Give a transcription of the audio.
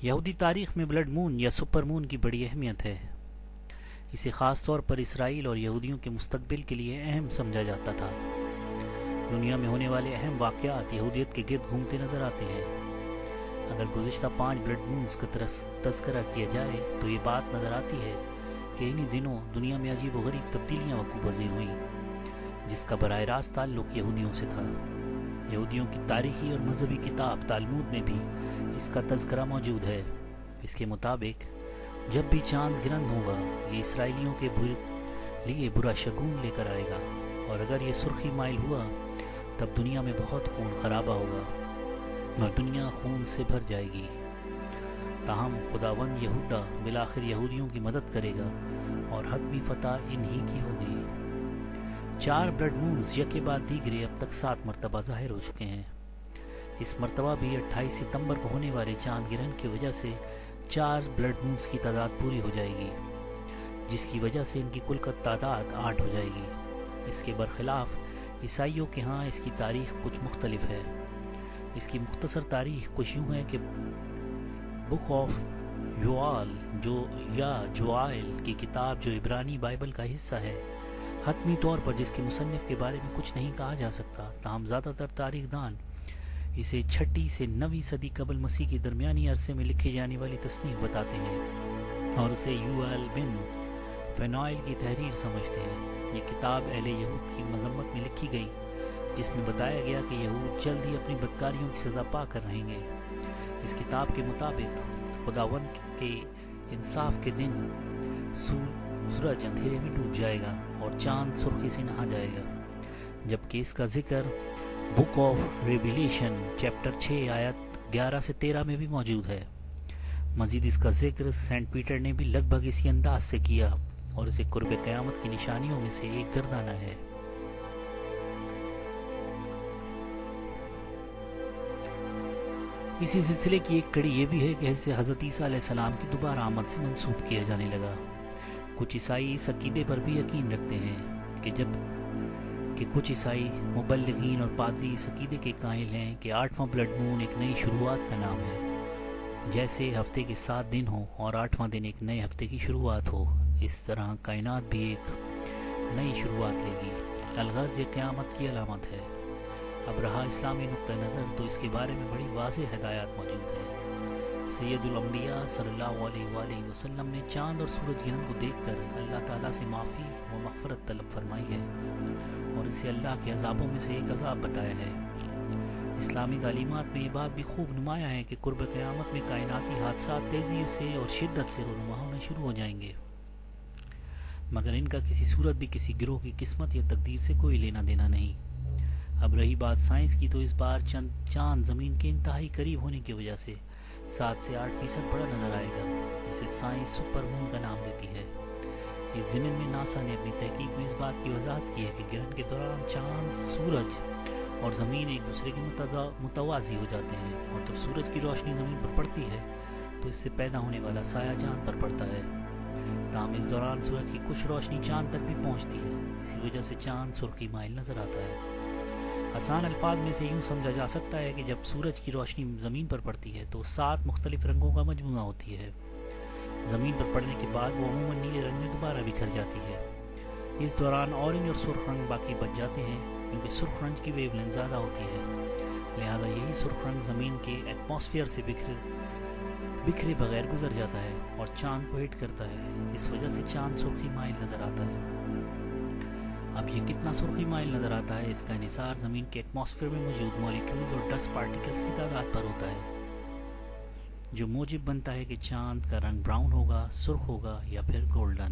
یہودی تاریخ میں بلڈ مون یا سپر مون کی بڑی اہمیت ہے۔ اسے خاص طور پر اسرائیل اور یہودیوں کے مستقبل کے لیے اہم سمجھا جاتا تھا۔ دنیا میں ہونے والے اہم واقعات یہودیت کے گرد گھومتے نظر آتے ہیں۔ اگر گزشتہ 5 بلڈ مونز کا تذکرہ کیا جائے تو یہ بات نظر آتی ہے کہ انہی دنوں دنیا میں عجیب و غریب تبدیلیاں وقوع پذیر ہوئیں، جس کا براہ راست تعلق یہودیوں سے تھا۔ یہودیوں کی تاریخی اور مذہبی کتاب تالمود میں بھی اس کا تذکرہ موجود ہے۔ اس کے مطابق جب بھی چاند گرہن ہوگا یہ اسرائیلیوں کے لیے برا شگون لے کر آئے گا، اور اگر یہ سرخی مائل ہوا تب دنیا میں بہت خون خرابہ ہوگا اور دنیا خون سے بھر جائے گی۔ تاہم خداوند یہودا بالآخر یہودیوں کی مدد کرے گا اور حتمی فتح انہی کی ہوگی۔ 4 بلڈ مونز یکے بعد دیگرے اب تک 7 مرتبہ ظاہر ہو چکے ہیں۔ اس مرتبہ بھی 28 ستمبر کو ہونے والے چاند گرہن کی وجہ سے 4 بلڈ مونز کی تعداد پوری ہو جائے گی، جس کی وجہ سے ان کی کل تعداد 8 ہو جائے گی۔ اس کے برخلاف عیسائیوں کے ہاں اس کی تاریخ کچھ مختلف ہے۔ اس کی مختصر تاریخ کچھ یوں ہے کہ بک آف یوال جوائل کی کتاب جو عبرانی بائبل کا حصہ ہے، حتمی طور پر جس کے مصنف کے بارے میں کچھ نہیں کہا جا سکتا، تاہم زیادہ تر تاریخ دان اسے 6 سے 9 صدی قبل مسیح کے درمیانی عرصے میں لکھے جانے والی تصنیف بتاتے ہیں اور اسے یوال بن فنوائل کی تحریر سمجھتے ہیں۔ یہ کتاب اہل یہود کی مذمت میں لکھی گئی، جس میں بتایا گیا کہ یہود جلد ہی اپنی بدکاریوں کی سزا پا کر رہیں گے۔ اس کتاب کے مطابق خداوند کے انصاف کے دن سورج اندھیرے میں ڈوب جائے گا اور چاند سرخی سے نہا جائے گا، جبکہ اس کا ذکر بک آف ریویلیشن چیپٹر 6 آیت 11 سے 13 میں بھی موجود ہے۔ مزید اس کا ذکر سینٹ پیٹر نے بھی لگ بھگ اسی انداز سے کیا اور اسے قرب قیامت کی نشانیوں میں سے ایک گردانا ہے۔ اسی سلسلے کی ایک کڑی یہ بھی ہے کہ اسے حضرت عیسیٰ علیہ السلام کی دوبارہ آمد سے منسوب کیا جانے لگا۔ کچھ عیسائی اس عقیدے پر بھی یقین رکھتے ہیں کہ کچھ عیسائی مبلغین اور پادری اس عقیدے کے قائل ہیں کہ 8واں بلڈ مون ایک نئی شروعات کا نام ہے، جیسے ہفتے کے 7 دن ہوں اور 8واں دن ایک نئے ہفتے کی شروعات ہو، اس طرح کائنات بھی ایک نئی شروعات لے گی۔ الغرض یہ قیامت کی علامت ہے۔ اب رہا اسلامی نقطہ نظر تو اس کے بارے میں بڑی واضح ہدایات موجود ہیں۔ سید الانبیاء صلی اللہ علیہ وآلہ وسلم نے چاند اور سورج گرہن کو دیکھ کر اللہ تعالیٰ سے معافی و مغفرت طلب فرمائی ہے اور اسے اللہ کے عذابوں میں سے ایک عذاب بتایا ہے۔ اسلامی تعلیمات میں یہ بات بھی خوب نمایاں ہے کہ قرب قیامت میں کائناتی حادثات تیزی سے اور شدت سے رونما ہونا شروع ہو جائیں گے، مگر ان کا کسی صورت بھی کسی گروہ کی قسمت یا تقدیر سے کوئی لینا دینا نہیں۔ اب رہی بات سائنس کی تو اس بار چاند زمین کے انتہائی قریب ہونے کی وجہ سے 7 سے 8% بڑا نظر آئے گا، جسے سائنس سپر مون کا نام دیتی ہے۔ اس ضمن میں ناسا نے اپنی تحقیق میں اس بات کی وضاحت کی ہے کہ گرہن کے دوران چاند، سورج اور زمین ایک دوسرے کے متوازی ہو جاتے ہیں، اور جب سورج کی روشنی زمین پر پڑتی ہے تو اس سے پیدا ہونے والا سایہ چاند پر پڑتا ہے۔ تاہم اس دوران سورج کی کچھ روشنی چاند تک بھی پہنچتی ہے، اسی وجہ سے چاند سرخی مائل نظر آتا ہے۔ آسان الفاظ میں سے یوں سمجھا جا سکتا ہے کہ جب سورج کی روشنی زمین پر پڑتی ہے تو 7 مختلف رنگوں کا مجموعہ ہوتی ہے۔ زمین پر پڑنے کے بعد وہ عموماً نیلے رنگ میں دوبارہ بکھر جاتی ہے۔ اس دوران اورنج اور سرخ رنگ باقی بچ جاتے ہیں، کیونکہ سرخ رنگ کی ویو لینتھ زیادہ ہوتی ہے، لہذا یہی سرخ رنگ زمین کے ایٹماسفیئر سے بکھرے بغیر گزر جاتا ہے اور چاند کو ہٹ کرتا ہے۔ اس وجہ سے چاند سرخی مائل نظر آتا ہے۔ اب یہ کتنا سرخی مائل نظر آتا ہے، اس کا انحصار زمین کے ایٹماسفیئر میں موجود مالیکیولز اور ڈسٹ پارٹیکلز کی تعداد پر ہوتا ہے، جو موجب بنتا ہے کہ چاند کا رنگ براؤن ہوگا، سرخ ہوگا یا پھر گولڈن۔